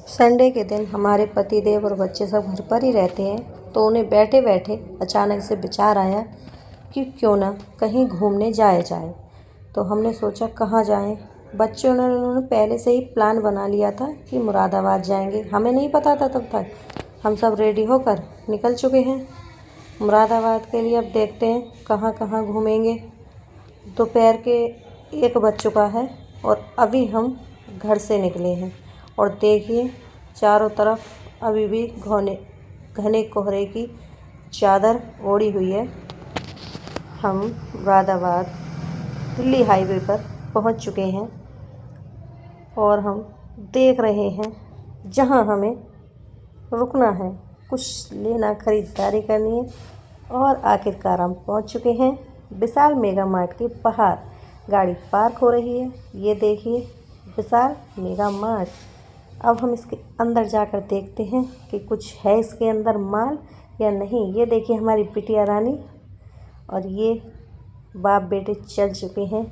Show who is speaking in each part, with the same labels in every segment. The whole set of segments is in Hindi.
Speaker 1: संडे के दिन हमारे पतिदेव और बच्चे सब घर पर ही रहते हैं, तो उन्हें बैठे बैठे अचानक से विचार आया कि क्यों ना कहीं घूमने जाया जाए। तो हमने सोचा कहाँ जाएं। बच्चों ने उन्होंने पहले से ही प्लान बना लिया था कि मुरादाबाद जाएंगे। हमें नहीं पता था तब तक। हम सब रेडी होकर निकल चुके हैं मुरादाबाद के लिए। अब देखते हैं कहाँ कहाँ घूमेंगे। दोपहर के 1 बज चुका है और अभी हम घर से निकले हैं और देखिए चारों तरफ अभी भी घने कोहरे की चादर ओढ़ी हुई है। हम मुरादाबाद दिल्ली हाईवे पर पहुंच चुके हैं और हम देख रहे हैं जहां हमें रुकना है, कुछ लेना, खरीदारी करनी है। और आखिरकार हम पहुंच चुके हैं विशाल मेगा मार्ट के बाहर। गाड़ी पार्क हो रही है। ये देखिए विशाल मेगा मार्ट। अब हम इसके अंदर जाकर देखते हैं कि कुछ है इसके अंदर माल या नहीं। ये देखिए हमारी बिटिया रानी और ये बाप बेटे चल चुके हैं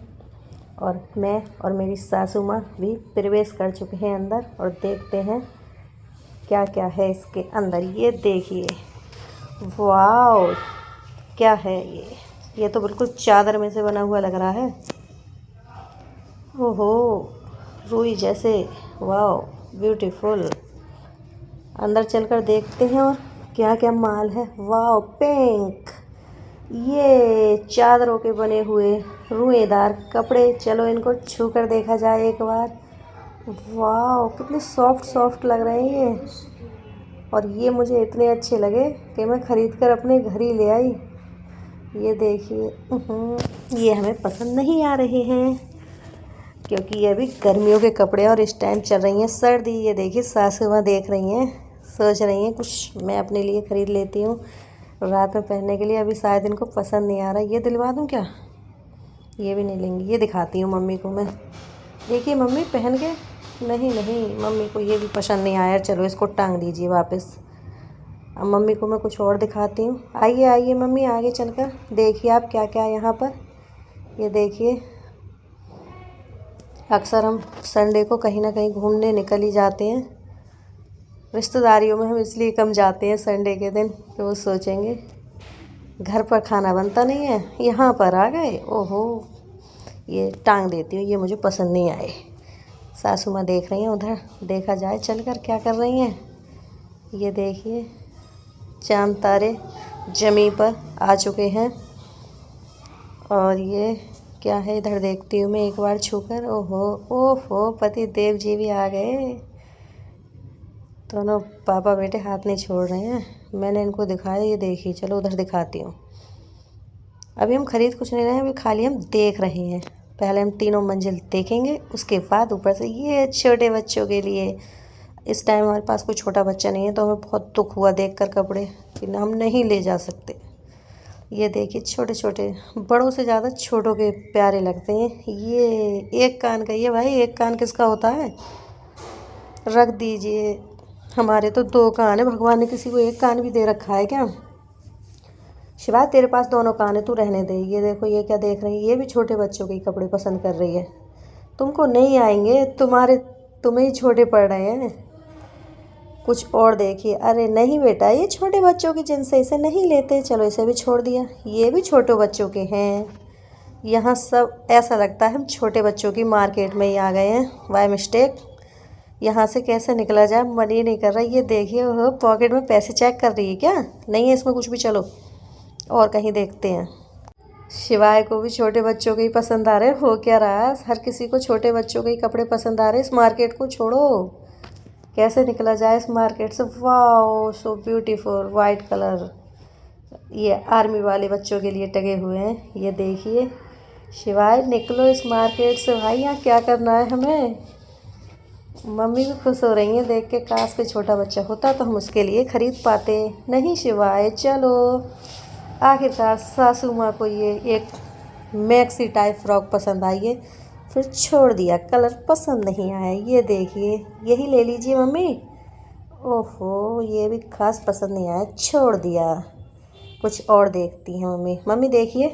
Speaker 1: और मैं और मेरी सासू माँ भी प्रवेश कर चुके हैं अंदर। और देखते हैं क्या क्या है इसके अंदर। ये देखिए, वाओ, क्या है ये तो बिल्कुल चादर में से बना हुआ लग रहा है। ओहो, रुई जैसे, वाओ, ब्यूटीफुल। अंदर चलकर देखते हैं और क्या क्या माल है। वाओ, पिंक, ये चादरों के बने हुए रुएदार कपड़े। चलो इनको छू कर देखा जाए एक बार। वाओ, कितने सॉफ्ट सॉफ्ट लग रहे हैं ये। और ये मुझे इतने अच्छे लगे कि मैं ख़रीद कर अपने घर ही ले आई। ये देखिए, ये हमें पसंद नहीं आ रहे हैं क्योंकि ये अभी गर्मियों के कपड़े और इस टाइम चल रही हैं सर्दी। ये देखिए सासू माँ देख रही हैं, सोच रही हैं कुछ मैं अपने लिए ख़रीद लेती हूँ रात में पहनने के लिए। अभी शायद इनको पसंद नहीं आ रहा। ये दिलवा दूँ क्या? ये भी नहीं लेंगी। ये दिखाती हूँ मम्मी को मैं। देखिए मम्मी पहन के। नहीं नहीं, मम्मी को ये भी पसंद नहीं आया। चलो इसको टांग दीजिए वापस। अब मम्मी को मैं कुछ और दिखाती हूँ। आइए आइए मम्मी, आगे चलकर देखिए आप क्या क्या है यहाँ पर। ये देखिए, अक्सर हम संडे को कहीं ना कहीं घूमने निकल ही जाते हैं। रिश्तेदारियों में हम इसलिए कम जाते हैं संडे के दिन कि वो सोचेंगे घर पर खाना बनता नहीं है, यहाँ पर आ गए। ओहो, ये टांग देती हूँ, ये मुझे पसंद नहीं आए। सासू माँ देख रही हैं उधर, देखा जाए चलकर क्या कर रही हैं। ये देखिए चांद तारे ज़मीन पर आ चुके हैं। और ये क्या है इधर देखती हूँ मैं एक बार छूकर। ओहो ओहो, पति देव जी भी आ गए। दोनों पापा बेटे हाथ नहीं छोड़ रहे हैं। मैंने इनको दिखाया, ये देखिए। चलो उधर दिखाती हूँ। अभी हम खरीद कुछ नहीं रहे हैं, अभी खाली हम देख रहे हैं। पहले हम 3 मंजिल देखेंगे, उसके बाद ऊपर से। ये छोटे बच्चों के लिए। इस टाइम हमारे पास कोई छोटा बच्चा नहीं है तो हमें बहुत दुख हुआ देखकर कपड़े कि हम नहीं ले जा सकते। ये देखिए छोटे छोटे, बड़ों से ज़्यादा छोटों के प्यारे लगते हैं। ये एक कान का, ये भाई एक कान किसका होता है? रख दीजिए। हमारे तो 2 कान है, भगवान ने किसी को एक कान भी दे रखा है क्या? शिवाय तेरे पास दोनों कान है, तू रहने दे। ये देखो, ये क्या देख रही है? ये भी छोटे बच्चों के कपड़े पसंद कर रही है। तुमको नहीं आएंगे, तुम्हें ही छोटे पड़ रहे हैं। कुछ और देखिए। अरे नहीं बेटा, ये छोटे बच्चों की जिन्स है, इसे नहीं लेते। चलो इसे भी छोड़ दिया। ये भी छोटे बच्चों के हैं। यहाँ सब ऐसा लगता है हम छोटे बच्चों की मार्केट में ही आ गए हैं बाय मिस्टेक। यहाँ से कैसे निकला जाए, मन ही नहीं कर रहा। ये देखिए, वो पॉकेट में पैसे चेक कर रही है क्या? नहीं है इसमें कुछ भी। चलो और कहीं देखते हैं। शिवाय को भी छोटे बच्चों के ही पसंद आ रहे हो क्या रहा? हर किसी को छोटे बच्चों के ही कपड़े पसंद आ रहे। इस मार्केट को छोड़ो, कैसे निकला जाए इस मार्केट से। Wow, so beautiful, white colour. ये आर्मी वाले बच्चों के लिए टंगे हुए हैं। ये देखिए, शिवाय निकलो इस मार्केट से भाई, यहाँ क्या करना है हमें। मम्मी भी खुश हो रही हैं देख के, काश कोई छोटा बच्चा होता तो हम उसके लिए ख़रीद पाते। नहीं शिवाय, चलो। आखिरकार सासू माँ को ये एक मैक्सी टाइप फ्रॉक पसंद आई है, फिर छोड़ दिया, कलर पसंद नहीं आया। ये देखिए, यही ले लीजिए मम्मी। ओहो, ये भी खास पसंद नहीं आया, छोड़ दिया। कुछ और देखती हैं मम्मी। मम्मी देखिए,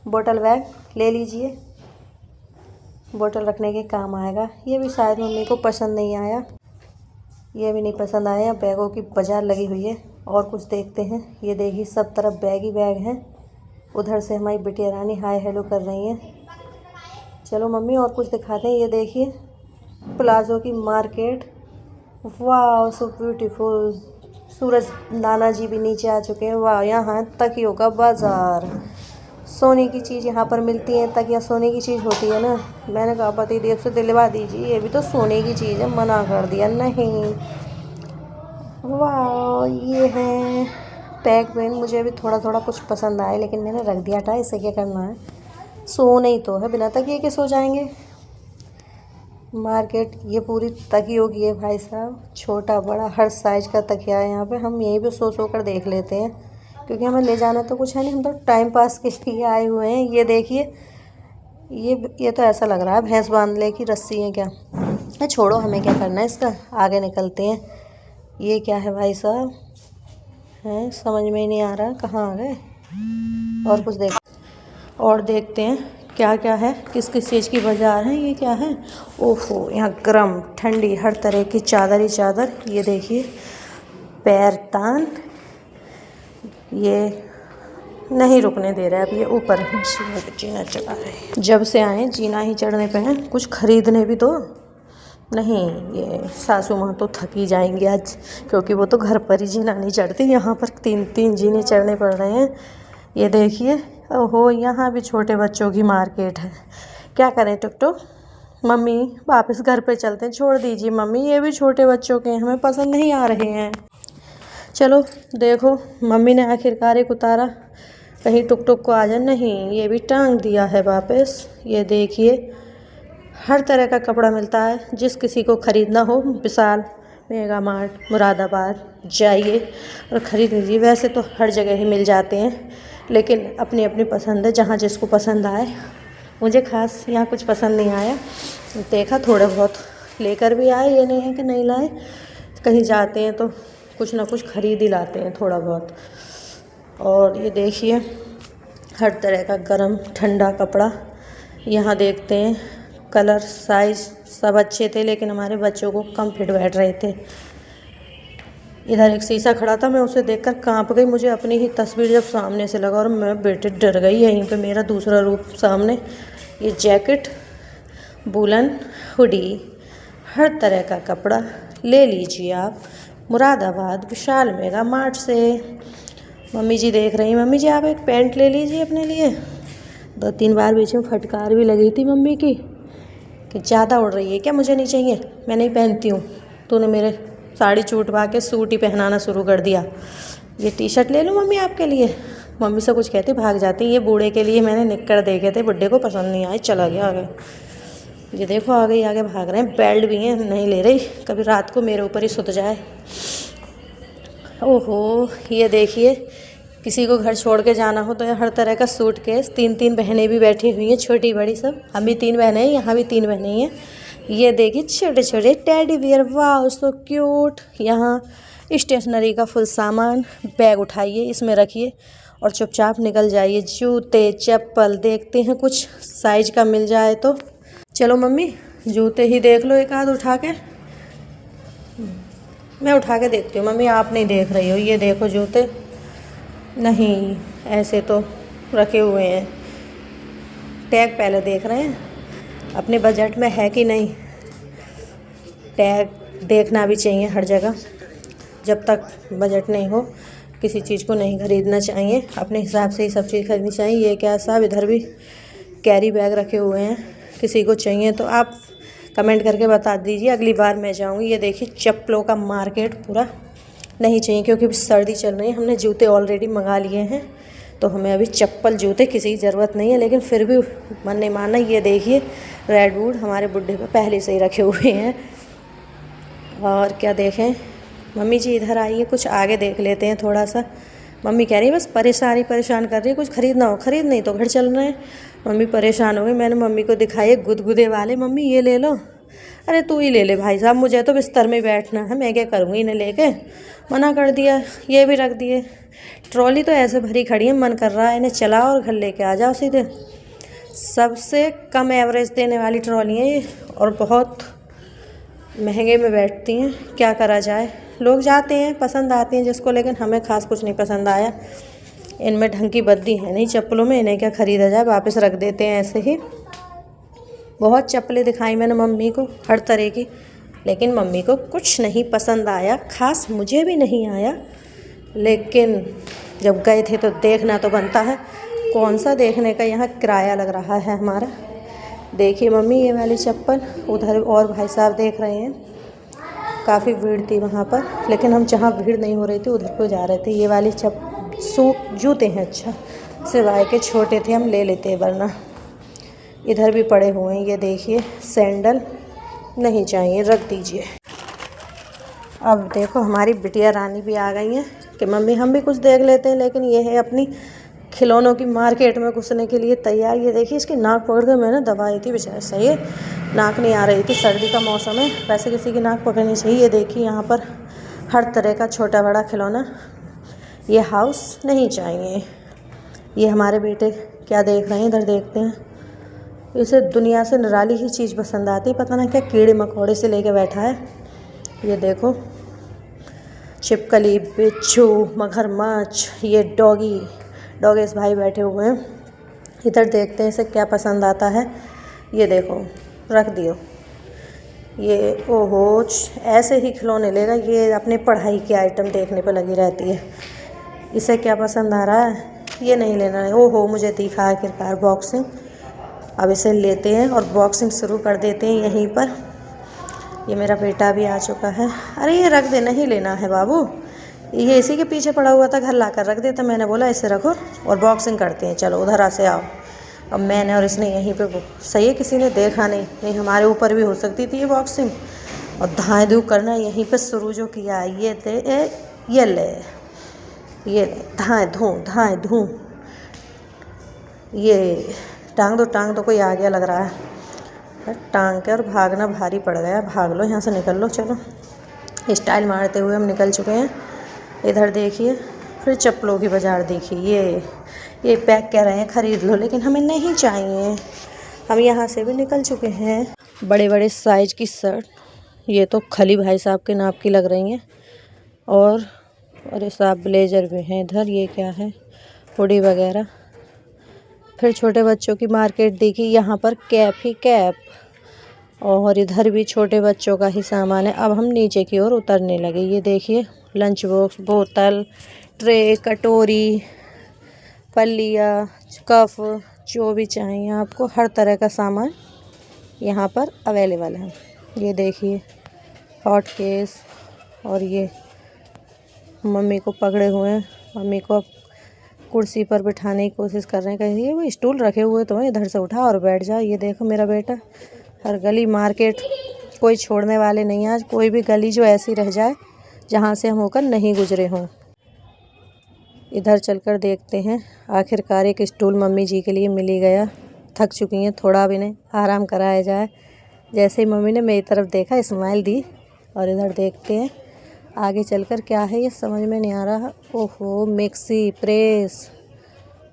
Speaker 1: बोतल बैग ले लीजिए, बोतल रखने के काम आएगा। ये भी शायद मम्मी को पसंद नहीं आया। ये भी नहीं पसंद आया। बैगों की बाजार लगी हुई है। और कुछ देखते हैं। ये देखिए सब तरफ बैग ही बैग हैं। उधर से हमारी बिटिया रानी हाय हेलो कर रही हैं। चलो मम्मी और कुछ दिखाते हैं। ये देखिए प्लाजो की मार्केट, वाह सो ब्यूटीफुल। सूरज नाना जी भी नीचे आ चुके हैं। वाह, यहाँ तकियों का बाज़ार, सोने की चीज़ यहाँ पर मिलती है। तकिया सोने की चीज़ होती है ना। मैंने कहा पति देव से दिलवा दीजिए, ये भी तो सोने की चीज़ है। मना कर दिया, नहीं। वाह, ये है टैग पेन। मुझे अभी थोड़ा थोड़ा कुछ पसंद आया, लेकिन मैंने रख दिया था। इसे क्या करना है, सोना ही तो है, बिना तकिए के सो जाएंगे। मार्केट ये पूरी तकियों की है भाई साहब। छोटा बड़ा हर साइज का तकिया है यहाँ पे। हम यहीं पे सो कर देख लेते हैं, क्योंकि हमें ले जाना तो कुछ है नहीं, हम तो टाइम पास के लिए आए हुए हैं। ये देखिए, ये तो ऐसा लग रहा है भैंस बांधने की रस्सी है क्या। छोड़ो, हमें क्या करना है इसका, आगे निकलते हैं। ये क्या है भाई साहब, हैं समझ में ही नहीं आ रहा, कहाँ आ गए। और कुछ और देखते हैं क्या क्या है, किस किस चीज़ की बाज़ार है। ये क्या है, ओहो, यहाँ गर्म ठंडी हर तरह की चादर ही चादर। ये देखिए पैरतान, ये नहीं रुकने दे रहा है अब। ये ऊपर जीना चढ़ा है। जब से आए जीना ही चढ़ने पे हैं, कुछ खरीदने भी दो। नहीं, ये सासू माँ तो थकी जाएंगी आज, क्योंकि वो तो घर पर ही जीना नहीं चढ़ती, यहाँ पर 3-3 जीने चढ़ने पड़ रहे हैं। ये देखिए, ओहो, यहाँ भी छोटे बच्चों की मार्केट है। क्या करें टुक टुक, मम्मी वापस घर पे चलते हैं। छोड़ दीजिए मम्मी, ये भी छोटे बच्चों के हमें पसंद नहीं आ रहे हैं। चलो देखो, मम्मी ने आखिरकार एक उतारा, कहीं टुक टुक को आ जाए। नहीं, ये भी टांग दिया है वापस। ये देखिए हर तरह का कपड़ा मिलता है, जिस किसी को ख़रीदना हो विशाल मेगा मार्ट मुरादाबाद जाइए और ख़रीद लीजिए। वैसे तो हर जगह ही मिल जाते हैं, लेकिन अपनी अपनी पसंद है, जहाँ जिसको पसंद आए। मुझे ख़ास यहाँ कुछ पसंद नहीं आया, देखा थोड़े बहुत लेकर भी आए, ये नहीं है कि नहीं लाए। कहीं जाते हैं तो कुछ ना कुछ ख़रीद ही लाते हैं थोड़ा बहुत। और ये देखिए हर तरह का गर्म ठंडा कपड़ा यहाँ देखते हैं। कलर साइज़ सब अच्छे थे, लेकिन हमारे बच्चों को कम फिट बैठ रहे थे। इधर एक शीशा खड़ा था, मैं उसे देखकर कांप गई। मुझे अपनी ही तस्वीर जब सामने से लगा, और मैं बेटे डर गई। यहीं पे मेरा दूसरा रूप सामने। ये जैकेट, वूलन हुडी, हर तरह का कपड़ा ले लीजिए आप मुरादाबाद विशाल मेगा मार्ट से। मम्मी जी देख रही हैं। मम्मी जी आप एक पैंट ले लीजिए अपने लिए। 2-3 बार बीच में फटकार भी लगी थी मम्मी की कि ज़्यादा उड़ रही है क्या, मुझे नहीं चाहिए, मैं नहीं पहनती हूँ। तूने मेरे साड़ी चूटवा के सूट ही पहनाना शुरू कर दिया। ये टी शर्ट ले लूँ मम्मी आपके लिए। मम्मी से कुछ कहती भाग जाती। ये बूढ़े के लिए मैंने निक्कर देखे थे, बुड्ढे को पसंद नहीं आए, चला गया आगे। ये देखो आगे आगे भाग रहे हैं। बेल्ट भी हैं, नहीं ले रही, कभी रात को मेरे ऊपर ही सुत जाए। ओहो, ये देखिए किसी को घर छोड़ के जाना हो तो हर तरह का सूटकेस। 3-3 बहनें भी बैठी हुई हैं, छोटी बड़ी सब। हम भी 3 बहनें हैं, यहाँ भी 3 बहनें हैं। ये देखिए छोटे छोटे टेडी बियर, वाह सो क्यूट। यहाँ स्टेशनरी का फुल सामान। बैग उठाइए, इसमें रखिए और चुपचाप निकल जाइए। जूते चप्पल देखते हैं, कुछ साइज का मिल जाए तो। चलो मम्मी जूते ही देख लो एक आध उठा के। मैं उठा के देखती हूँ मम्मी, आप नहीं देख रही हो। ये देखो जूते, नहीं ऐसे तो रखे हुए हैं। टैग पहले देख रहे हैं अपने बजट में है कि नहीं। टैग देखना भी चाहिए हर जगह। जब तक बजट नहीं हो किसी चीज़ को नहीं खरीदना चाहिए, अपने हिसाब से ही सब चीज़ खरीदनी चाहिए। ये क्या साहब, इधर भी कैरी बैग रखे हुए हैं, किसी को चाहिए तो आप कमेंट करके बता दीजिए, अगली बार मैं जाऊंगी। ये देखिए चप्पलों का मार्केट पूरा। नहीं चाहिए क्योंकि अभी सर्दी चल रही है। हमने जूते ऑलरेडी मंगा लिए हैं, तो हमें अभी चप्पल जूते किसी की ज़रूरत नहीं है, लेकिन फिर भी मन नहीं मानना। ये देखिए रेडवुड हमारे बुड्ढे पे पहले से ही रखे हुए हैं। और क्या देखें मम्मी जी, इधर आइए, कुछ आगे देख लेते हैं थोड़ा सा। मम्मी कह रही है बस परेशान कर रही है, कुछ खरीदना हो खरीद, नहीं तो घर चलना है। मम्मी परेशान हो गई। मैंने मम्मी को दिखाए गुदगुदे वाले, मम्मी ये ले लो। अरे तू ही ले ले भाई साहब, मुझे तो बिस्तर में बैठना है, मैं क्या करूँगी इन्हें लेके। मना कर दिया, ये भी रख दिए। ट्रॉली तो ऐसे भरी खड़ी है, मन कर रहा है इन्हें चलाओ और घर लेके आ जाओ सीधे। सबसे कम एवरेज देने वाली ट्रॉली है ये, और बहुत महंगे में बैठती हैं, क्या करा जाए। लोग जाते हैं, पसंद आते हैं जिसको, लेकिन हमें ख़ास कुछ नहीं पसंद आया। इनमें ढंग की बद्दी है नहीं चप्पलों में, इन्हें क्या ख़रीदा जाए, वापस रख देते हैं ऐसे ही। बहुत चप्पलें दिखाई मैंने मम्मी को हर तरह की, लेकिन मम्मी को कुछ नहीं पसंद आया, ख़ास मुझे भी नहीं आया। लेकिन जब गए थे तो देखना तो बनता है। कौन सा देखने का, यहाँ किराया लग रहा है हमारा। देखिए मम्मी ये वाली चप्पल, उधर और भाई साहब देख रहे हैं। काफ़ी भीड़ थी वहाँ पर, लेकिन हम जहाँ भीड़ नहीं हो रही थी उधर को जा रहे थे। ये वाली जूते हैं, अच्छा सिवाय के छोटे थे, हम ले लेते वरना। इधर भी पड़े हुए हैं, ये देखिए सैंडल, नहीं चाहिए, रख दीजिए। अब देखो हमारी बिटिया रानी भी आ गई हैं कि मम्मी हम भी कुछ देख लेते हैं, लेकिन ये है अपनी खिलौनों की मार्केट में घुसने के लिए तैयार। ये देखिए इसकी नाक पकड़ कर मैंने दबाई थी, बेचारा सही है, नाक नहीं आ रही थी, सर्दी का मौसम है, वैसे किसी की नाक पकड़नी चाहिए। ये देखिए यहाँ पर हर तरह का छोटा बड़ा खिलौना। ये हाउस नहीं चाहिए। ये हमारे बेटे क्या देख रहे हैं, इधर देखते हैं। इसे दुनिया से निराली ही चीज़ पसंद आती, पता ना क्या कीड़े मकोड़े से लेके बैठा है। ये देखो छिपकली, बिच्छू, मगरमच्छ, ये डॉगेस भाई बैठे हुए हैं। इधर देखते हैं इसे क्या पसंद आता है। ये देखो रख दियो। ये ओहो ऐसे ही खिलौने लेगा, ये अपने पढ़ाई के आइटम देखने पर लगी रहती है। इसे क्या पसंद आ रहा है, ये नहीं लेना है। ओहो मुझे दिखा आखिरकार बॉक्सिंग। अब इसे लेते हैं और बॉक्सिंग शुरू कर देते हैं यहीं पर। ये मेरा बेटा भी आ चुका है। अरे ये रख दे, नहीं लेना है बाबू, ये इसी के पीछे पड़ा हुआ था, घर लाकर रख देता। मैंने बोला इसे रखो और बॉक्सिंग करते हैं, चलो उधर से आओ। अब मैंने और इसने यहीं पे सही है, किसी ने देखा नहीं हमारे ऊपर भी हो सकती थी ये बॉक्सिंग। और धाए धू करना यहीं पे शुरू जो किया, ये ले धाए धूँ, ये टांग दो, कोई आ गया लग रहा है। टांग के और भागना भारी पड़ गया। भाग लो यहाँ से, निकल लो, चलो। स्टाइल मारते हुए हम निकल चुके हैं। इधर देखिए फिर चप्पलों की बाज़ार देखिए। ये पैक कह रहे हैं ख़रीद लो, लेकिन हमें नहीं चाहिए। हम यहाँ से भी निकल चुके हैं। बड़े बड़े साइज की शर्ट, ये तो खली भाई साहब के नाप की लग रही हैं। और अरे साहब ब्लेजर भी हैं इधर। ये क्या है, हुडी वगैरह। फिर छोटे बच्चों की मार्केट देखी, यहाँ पर कैप ही कैप। और इधर भी छोटे बच्चों का ही सामान है। अब हम नीचे की ओर उतरने लगे। ये देखिए लंच बॉक्स, बोतल, ट्रे, कटोरी, पल्लिया, कप, जो भी चाहिए आपको हर तरह का सामान यहाँ पर अवेलेबल है। ये देखिए हॉट केस। और ये मम्मी को पकड़े हुए हैं, मम्मी को कुर्सी पर बिठाने की कोशिश कर रहे हैं। कहीं वो स्टूल रखे हुए तो इधर से उठा और बैठ जाओ। ये देखो मेरा बेटा, हर गली मार्केट कोई छोड़ने वाले नहीं। आज कोई भी गली जो ऐसी रह जाए जहाँ से हम होकर नहीं गुजरे हों। इधर चलकर देखते हैं, आखिरकार एक स्टूल मम्मी जी के लिए मिल ही गया। थक चुकी हैं, थोड़ा भी नहीं आराम कराया जाए। जैसे ही मम्मी ने मेरी तरफ देखा, स्माइल दी। और इधर देखते हैं आगे चलकर क्या है, ये समझ में नहीं आ रहा। ओहो मिक्सी, प्रेस,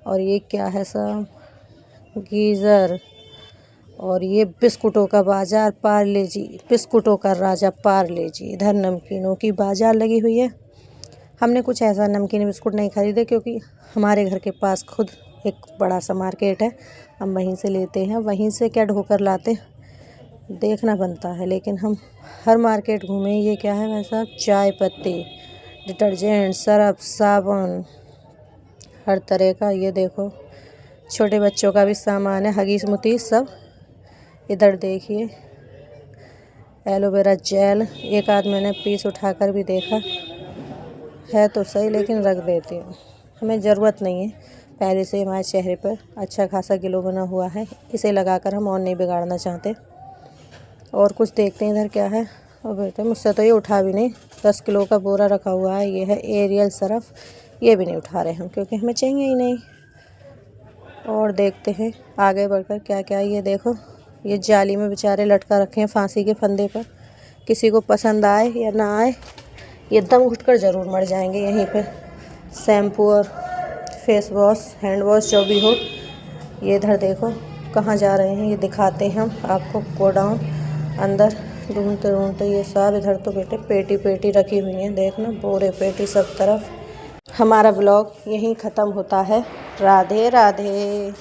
Speaker 1: और ये क्या है सब, गीज़र। और ये बिस्कुटों का बाज़ार, पार्ले जी, बिस्कुटों का राजा पार्ले जी। इधर नमकीनों की बाज़ार लगी हुई है। हमने कुछ ऐसा नमकीन बिस्कुट नहीं ख़रीदे, क्योंकि हमारे घर के पास खुद एक बड़ा सा मार्केट है, हम वहीं से लेते हैं। वहीं से क्या ढोकर लाते देखना बनता है, लेकिन हम हर मार्केट घूमे। ये क्या है वैसा, चाय पत्ती, डिटर्जेंट, सर्फ, साबुन, हर तरह का। ये देखो छोटे बच्चों का भी सामान है, हगीज मुतीस सब। इधर देखिए एलोवेरा जेल, एक आध मैंने पीस उठाकर भी देखा है तो सही, लेकिन रख देती हूँ, हमें ज़रूरत नहीं है। पहले से हमारे चेहरे पर अच्छा खासा ग्लो बना हुआ है, इसे लगाकर हम और नहीं बिगाड़ना चाहते। और कुछ देखते हैं इधर क्या है। और बेटे मुझसे तो ये उठा भी नहीं, 10 किलो का बोरा रखा हुआ है। ये है एरियल सरफ, ये भी नहीं उठा रहे हम, क्योंकि हमें चाहिए ही नहीं। और देखते हैं आगे बढ़कर क्या क्या। ये देखो ये जाली में बेचारे लटका रखे हैं फांसी के फंदे पर। किसी को पसंद आए या ना आए, ये दम घुटकर ज़रूर मर जाएंगे यहीं पे। शैम्पू और फेस वॉश, हैंड वॉश, जो भी हो। ये इधर देखो कहाँ जा रहे हैं, ये दिखाते हैं हम आपको। गोडाउन अंदर ढूंढते ढूंढते ये सब इधर तो बेटे पेटी पेटी रखी हुई हैं, देखना बोरे पेटी सब तरफ। हमारा ब्लॉग यहीं ख़त्म होता है। राधे राधे।